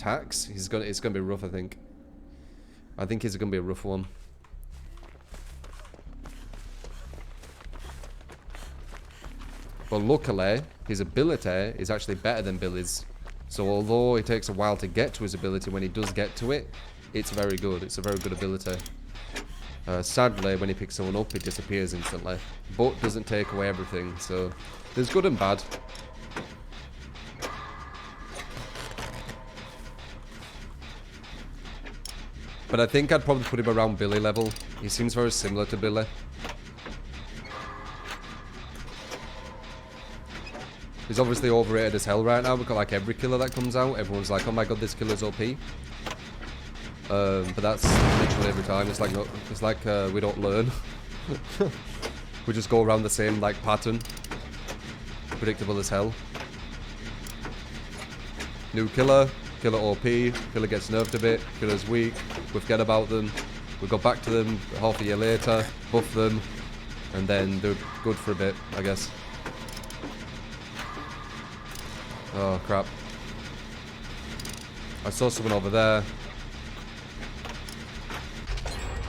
attacks, it's gonna be rough, I think. I think it's gonna be a rough one. But luckily, his ability is actually better than Bille's. So although it takes a while to get to his ability, when he does get to it, it's very good. It's a very good ability. Sadly, when he picks someone up, it disappears instantly. But doesn't take away everything, so there's good and bad. But I think I'd probably put him around Billy level. He seems very similar to Billy. He's obviously overrated as hell right now. We've got like every killer that comes out. Everyone's like, oh my god, this killer's OP. But that's literally every time. It's like we don't learn. We just go around the same like pattern. Predictable as hell. New killer. Killer OP. Killer gets nerfed a bit. Killer's weak. We forget about them. We go back to them half a year later. Buff them. And then they're good for a bit, I guess. Oh, crap. I saw someone over there.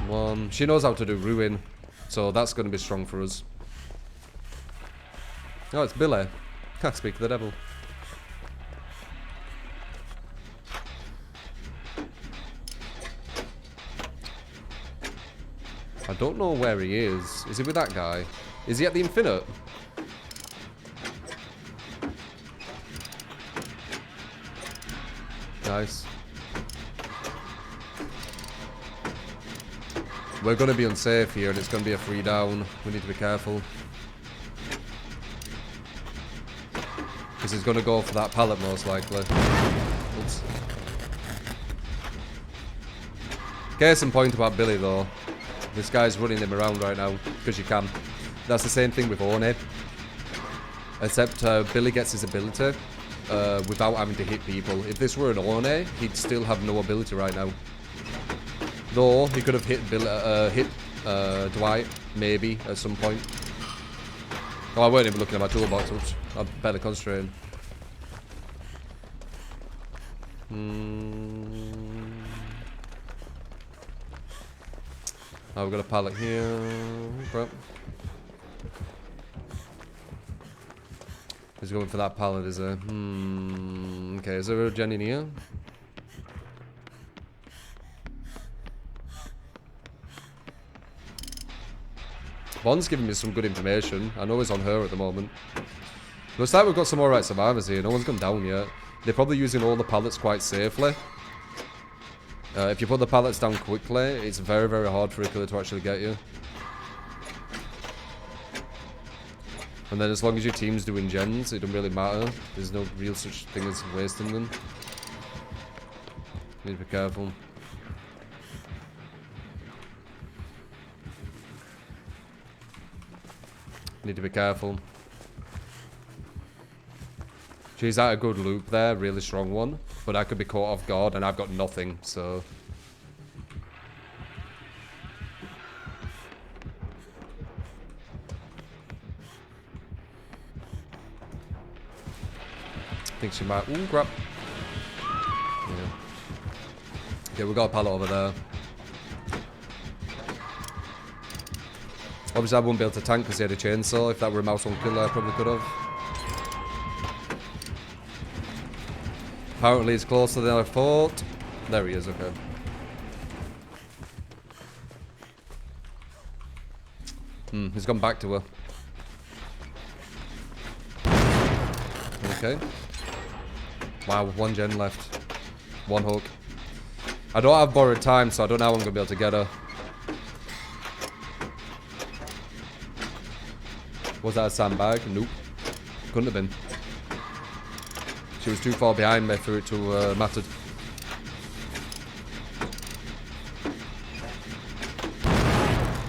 One. She knows how to do ruin. So that's going to be strong for us. Oh, it's Billy. Can't speak to the devil. I don't know where he is. Is he with that guy? Is he at the Infinite? Nice. We're going to be unsafe here and it's going to be a free down. We need to be careful. Because he's going to go for that pallet most likely. Oops. Case in point about Billy though. This guy's running him around right now. Because you can. That's the same thing with One. Except Billy gets his ability. Without having to hit people. If this were an One, he'd still have no ability right now. Though he could have hit Dwight, maybe at some point. Oh, I weren't even looking at my toolbox. Oops. I'm better concentrating. Oh, we've got a pallet here. Crap. He's going for that pallet, is there? Okay, is there a gen in here? Bond's giving me some good information. I know he's on her at the moment. Looks like we've got some alright survivors here. No one's gone down yet. They're probably using all the pallets quite safely. If you put the pallets down quickly, it's very, very hard for a killer to actually get you. And then as long as your team's doing gens, it doesn't really matter. There's no real such thing as wasting them. Need to be careful. Need to be careful. She's at a good loop there, really strong one. But I could be caught off guard and I've got nothing, so... I think she might... Ooh, crap. Yeah. Okay, we got a pallet over there. Obviously I wouldn't be able to tank because he had a chainsaw. If that were a mouse on killer, I probably could have. Apparently he's closer than I thought. There he is, okay. He's gone back to her. Okay. Wow, one gen left. One hook. I don't have borrowed time, so I don't know how I'm going to be able to get her. Was that a sandbag? Nope. Couldn't have been. She was too far behind me for it to matter.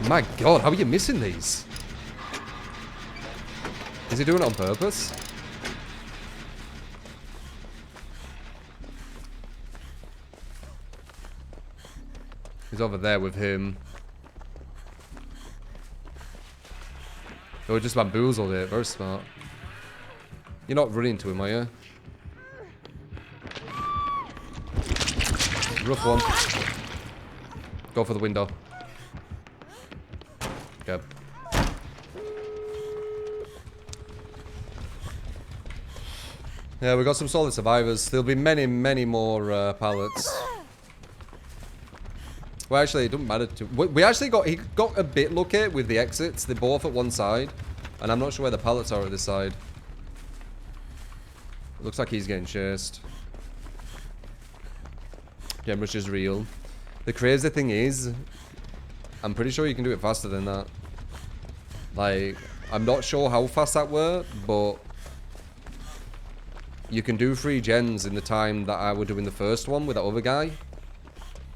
My god, how are you missing these? Is he doing it on purpose? He's over there with him. Oh, just bamboozled it. Very smart. You're not running to him, are you? Rough one. Go for the window. Okay. Yeah, we got some solid survivors. There'll be many, many more pallets. Well, actually, it doesn't matter to... We actually got... He got a bit lucky with the exits. They're both at one side. And I'm not sure where the pallets are at this side. It looks like he's getting chased. Game rush is real. The crazy thing is... I'm pretty sure you can do it faster than that. Like, I'm not sure how fast that were, but... You can do 3 gens in the time that I was doing the first one with that other guy.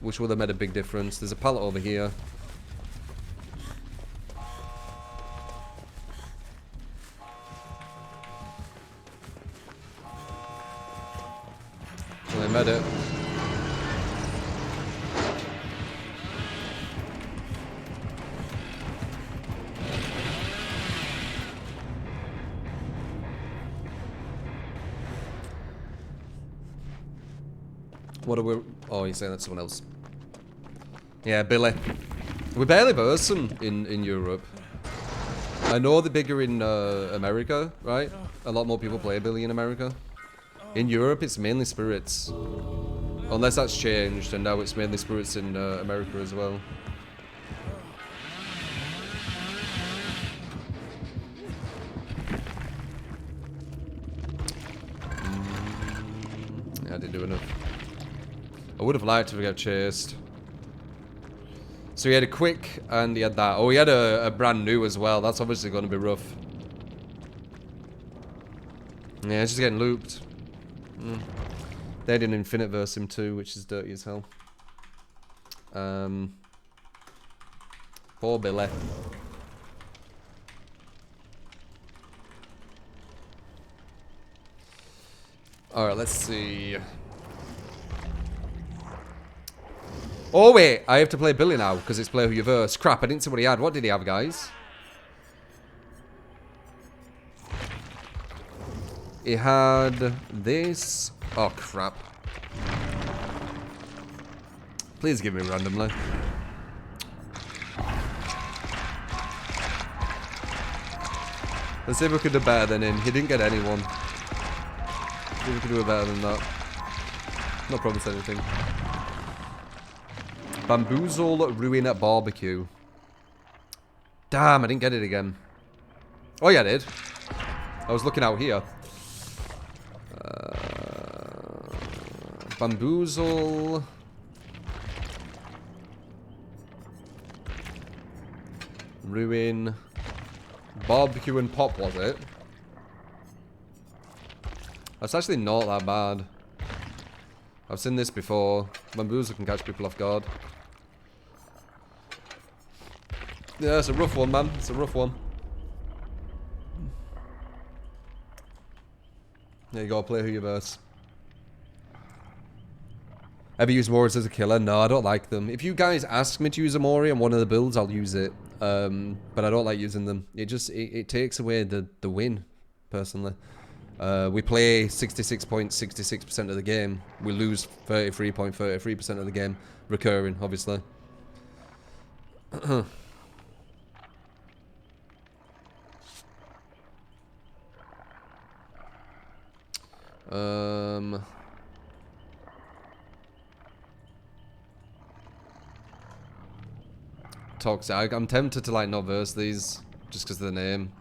Which would have made a big difference. There's a pallet over here. Well, they made it. What are we... Oh, you're saying that's someone else. Yeah, Billy. We barely burst them in Europe. I know they're bigger in America, right? A lot more people play Billy in America. In Europe, it's mainly spirits. Unless that's changed, and now it's mainly spirits in America as well. Yeah, I didn't do enough. I would have liked to get chased. So he had a quick and he had that. Oh, he had a brand new as well. That's obviously going to be rough. Yeah, it's just getting looped. They did an infinite verse him too, which is dirty as hell. Poor Billy. Alright, let's see. Oh wait, I have to play Billy now because it's play who you verse. Crap, I didn't see what he had. What did he have, guys? He had this. Oh crap. Please give me randomly. Let's see if we could do better than him. He didn't get anyone. See if we can do it better than that. No promise anything. Bamboozle Ruin at Barbecue. Damn, I didn't get it again. Oh yeah, I did. I was looking out here. Bamboozle. Ruin. Barbecue and Pop, was it? That's actually not that bad. I've seen this before. Bamboozle can catch people off guard. Yeah, it's a rough one, man. It's a rough one. There you go, play who you verse. Ever use Moris as a killer? No, I don't like them. If you guys ask me to use a Mori on one of the builds, I'll use it. But I don't like using them. It just, it takes away the win, personally. We play 66.66% of the game. We lose 33.33% of the game. Recurring, obviously. Toxic. I'm tempted to like not verse these just because of the name.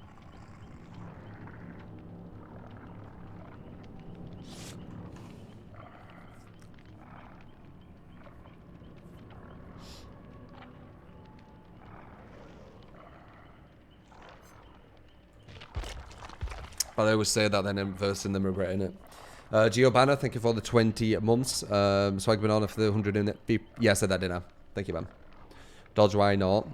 But I always say that then I'm versing them regretting it. Giovanna, thank you for the 20 months. Swag Banana for the 100 in it. Yeah, I said that, didn't I? Thank you, man. Dodge, why not?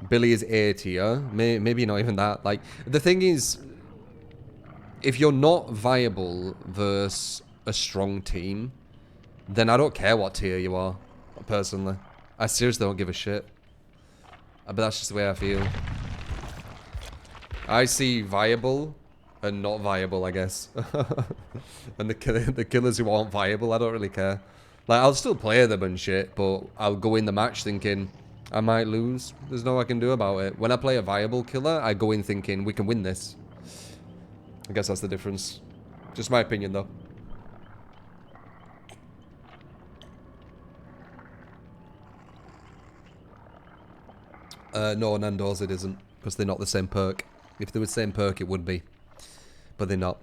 Billy is A tier. Maybe not even that. Like, the thing is, if you're not viable versus a strong team, then I don't care what tier you are, personally. I seriously don't give a shit. But that's just the way I feel. I see viable and not viable, I guess. And the killers who aren't viable, I don't really care. Like, I'll still play them and shit, but I'll go in the match thinking I might lose. There's no I can do about it. When I play a viable killer, I go in thinking we can win this. I guess that's the difference. Just my opinion, though. No, Nando's it isn't, because they're not the same perk. If they were the same perk, it would be, but they're not.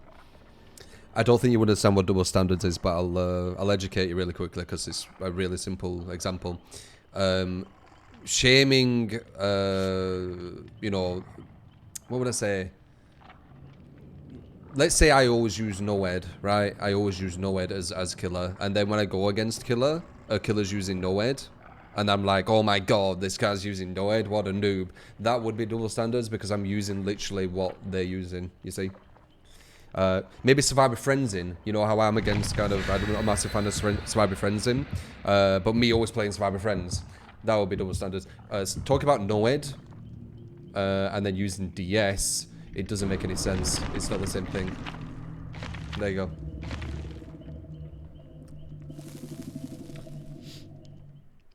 I don't think you understand what double standards is, but I'll educate you really quickly because it's a really simple example. Shaming, you know, what would I say? Let's say I always use no-ed, right? I always use no-ed as killer, and then when I go against killer, a killer's using no-ed, and I'm like, oh my god, this guy's using no-ed, what a noob. That would be double standards because I'm using literally what they're using, you see? Maybe Survivor Friends-in, you know how I'm against kind of, I'm not a massive fan of Survivor Friends-in, but me always playing Survivor Friends, that would be double standards. Talk about no-ed, and then using DS, it doesn't make any sense. It's not the same thing. There you go.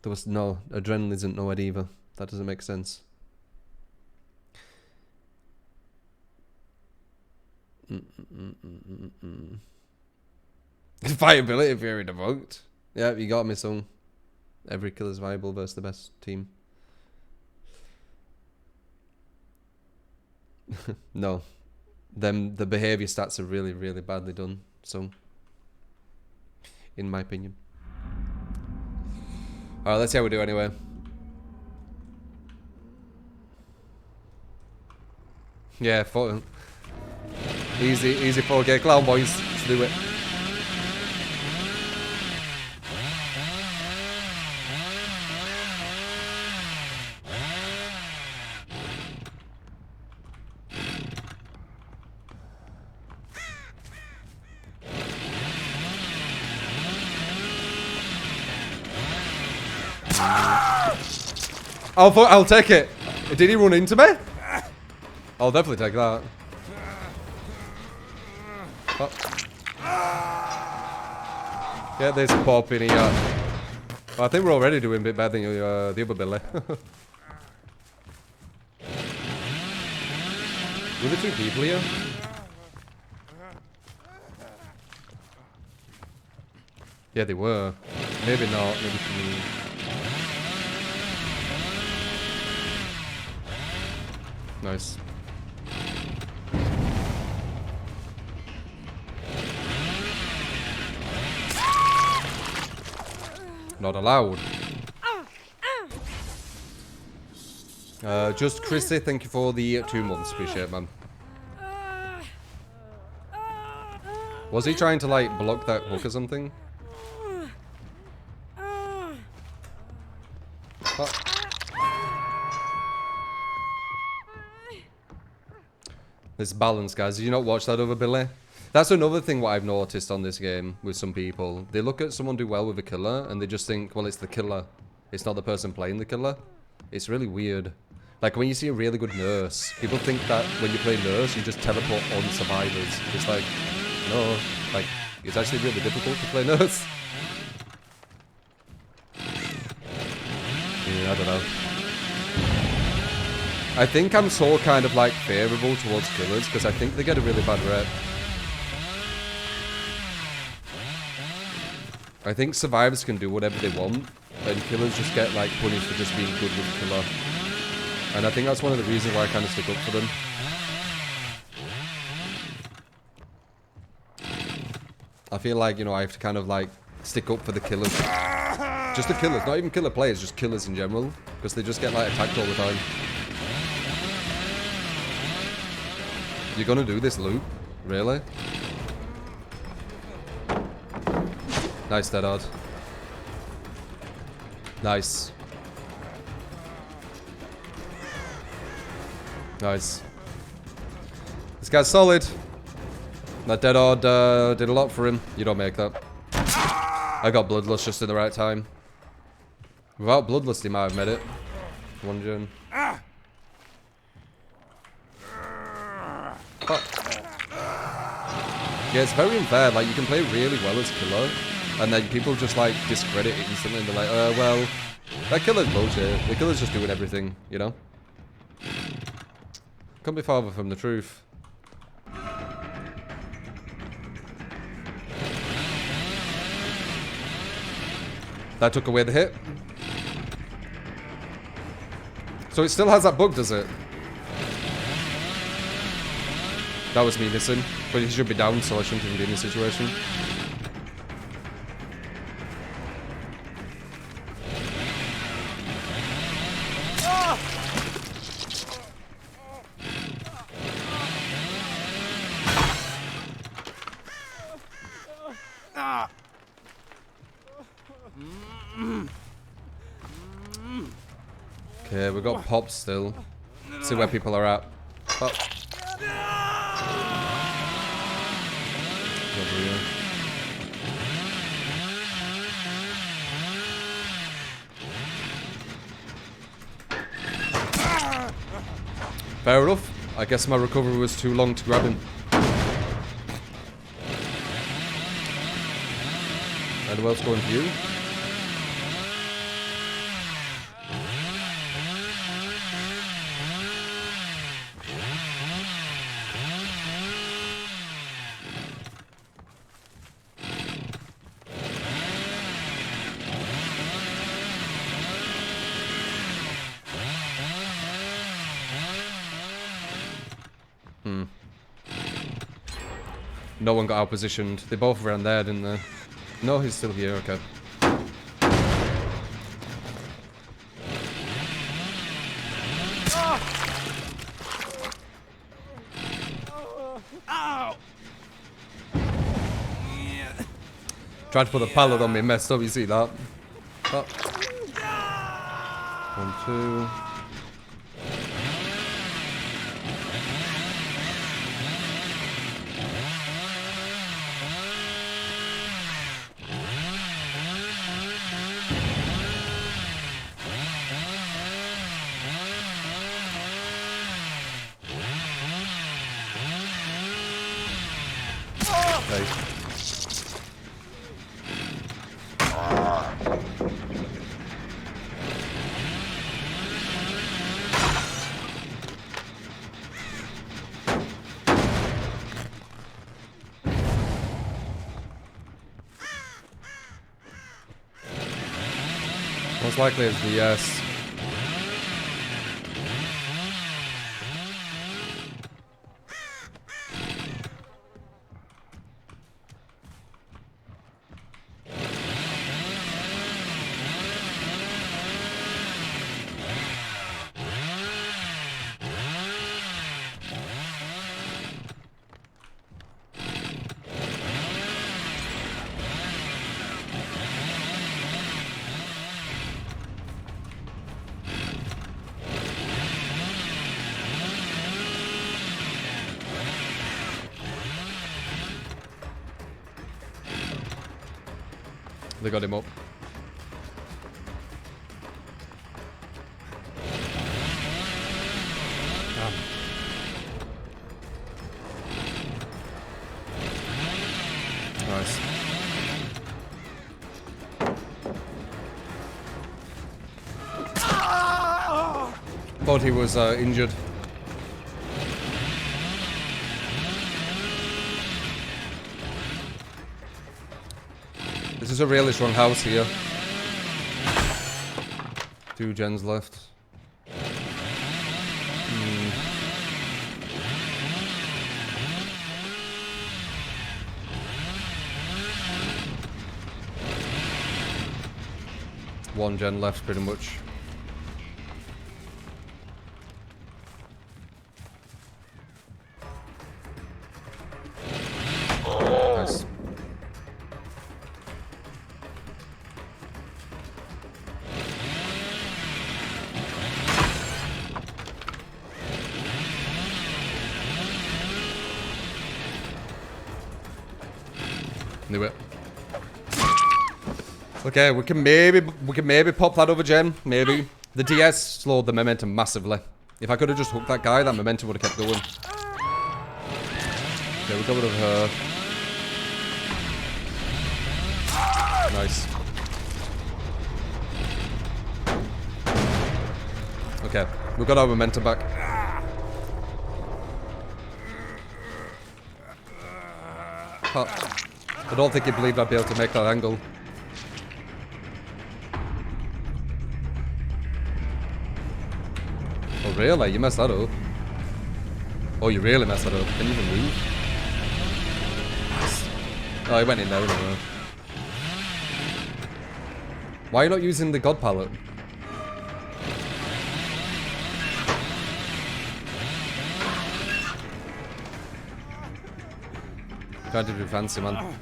There was no, adrenaline isn't no-ed either. That doesn't make sense. Viability if you're devoked. Yeah, you got me, son. Every killer's viable versus the best team. No. The behavior stats are really, really badly done, so in my opinion. Alright, let's see how we do anyway. Yeah, easy 4K clown boys. Let's do it. I'll take it. Did he run into me? I'll definitely take that. Oh. Get this pop in here. Well, I think we're already doing a bit better than the other Billy. Were there 2 people here? Yeah, they were. Maybe not. Maybe for me. Nice. Not allowed. Just Chrissy, thank you for the 2 months. Appreciate it, man. Was he trying to like block that hook or something? Oh. This balance, guys. Did you not watch that other Billy? That's another thing what I've noticed on this game with some people. They look at someone do well with a killer and they just think, well, it's the killer. It's not the person playing the killer. It's really weird. Like when you see a really good nurse, people think that when you play nurse, you just teleport on survivors. It's like, no. Like, it's actually really difficult to play nurse. Yeah, I don't know. I think I'm so kind of like favourable towards killers because I think they get a really bad rep. I think survivors can do whatever they want and killers just get like punished for just being good with killer. And I think that's one of the reasons why I kind of stick up for them. I feel like, you know, I have to kind of like stick up for the killers. Just the killers, not even killer players, just killers in general. Because they just get like attacked all the time. You're gonna do this loop? Really? Nice, dead hard. Nice. Nice. This guy's solid. That dead hard did a lot for him. You don't make that. I got Bloodlust just in the right time. Without Bloodlust, he might have made it. Wondering. Oh. Yeah, it's very unfair. Like, you can play really well as killer, and then people just, like, discredit it instantly, and they're like, well, that killer's bullshit. The killer's just doing everything, you know? Couldn't be farther from the truth. That took away the hit. So it still has that bug, does it? That was me missing. But he should be down, so I shouldn't even be in this situation. Okay, we've got Pop still. See where people are at. Pop. Over here. Fair enough. I guess my recovery was too long to grab him. Anyone else going for you? No one got out-positioned. They both ran there, didn't they? No, he's still here, okay. Ow! Tried to put the pallet on me, messed up, you see that? Oh. 1, 2... Most likely it's the yes. They got him up. Damn. Nice. Thought he was injured. This is a really strong house here. 2 gens left. One gen left, pretty much. Nice. Knew it. Okay, we can maybe pop that other gen. Maybe. The DS slowed the momentum massively. If I could have just hooked that guy, that momentum would have kept going. Okay, we got rid of her. Nice. Okay, we've got our momentum back. I don't think he believed I'd be able to make that angle. Oh really? You messed that up. Oh, you really messed that up. Can you even move? Oh, he went in there, anyway. Why are you not using the God palette? Trying to be fancy, man.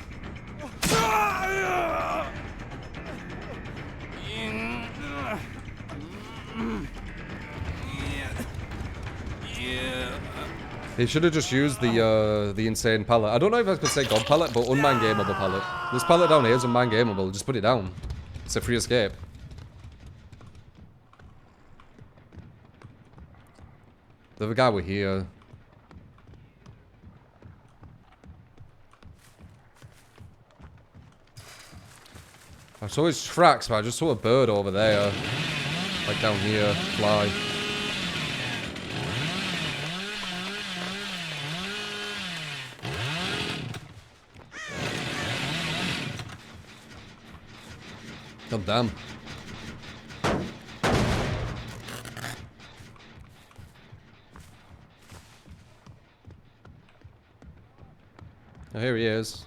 He should have just used the insane palette. I don't know if I could say God palette, but unman gameable palette. This palette down here is unman gameable. Just put it down. It's a free escape. The other guy were here. I saw his tracks, but I just saw a bird over there. Like down here, fly. God damn. Oh, here he is.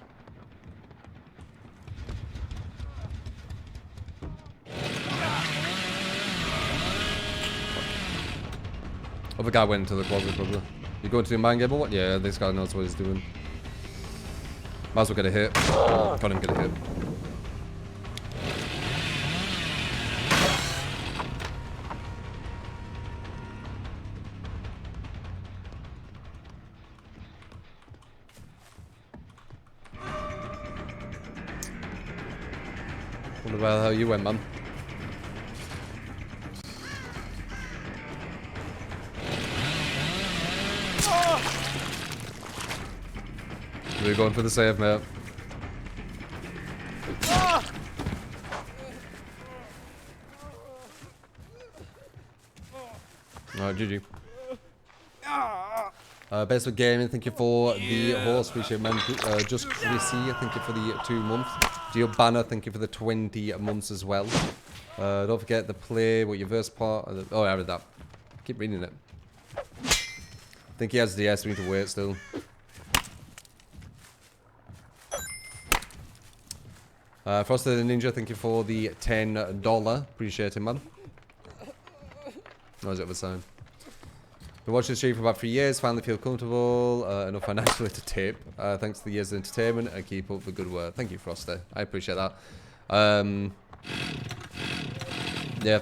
Other guy went into the closet, probably. You going to do man game or what? Yeah, this guy knows what he's doing. Might as well get a hit. Got him get a hit. Wonder where the hell you went, man. We're going for the save, mate. Alright, GG. Best of gaming, thank you for the horse, appreciate it, man. Just Chrissy, thank you for the 2 months. Geo Banner, thank you for the 20 months as well. Don't forget the play, what your first part. Oh, I read that. Keep reading it. I think he has DS, we need to wait still. Frosted the Ninja, thank you for the $10. Appreciate it, man. What was the other sign? Been watching the stream for about 3 years, finally feel comfortable, enough financially to tape. Thanks to the years of entertainment and keep up the good work. Thank you, Frosty. I appreciate that. Yeah.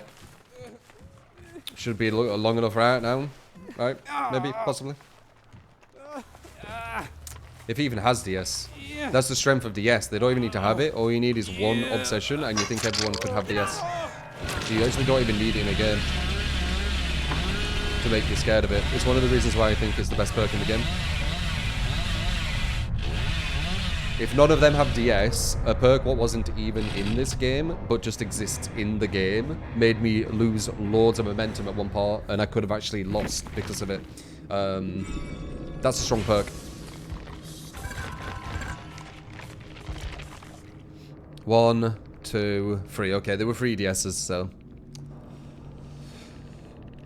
Should be long enough right now. Right? Maybe, possibly. If he even has DS. That's the strength of DS. They don't even need to have it. All you need is one obsession and you think everyone could have DS. So you actually don't even need it in a game to make you scared of it. It's one of the reasons why I think it's the best perk in the game. If none of them have DS, a perk what wasn't even in this game, but just exists in the game, made me lose loads of momentum at one part, and I could have actually lost because of it. That's a strong perk. 1, 2, 3. Okay, there were 3 DSs, so.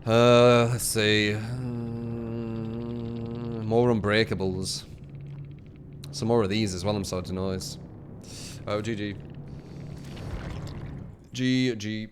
Let's see. More Unbreakables. Some more of these as well, I'm starting to notice. Oh, GG. GG.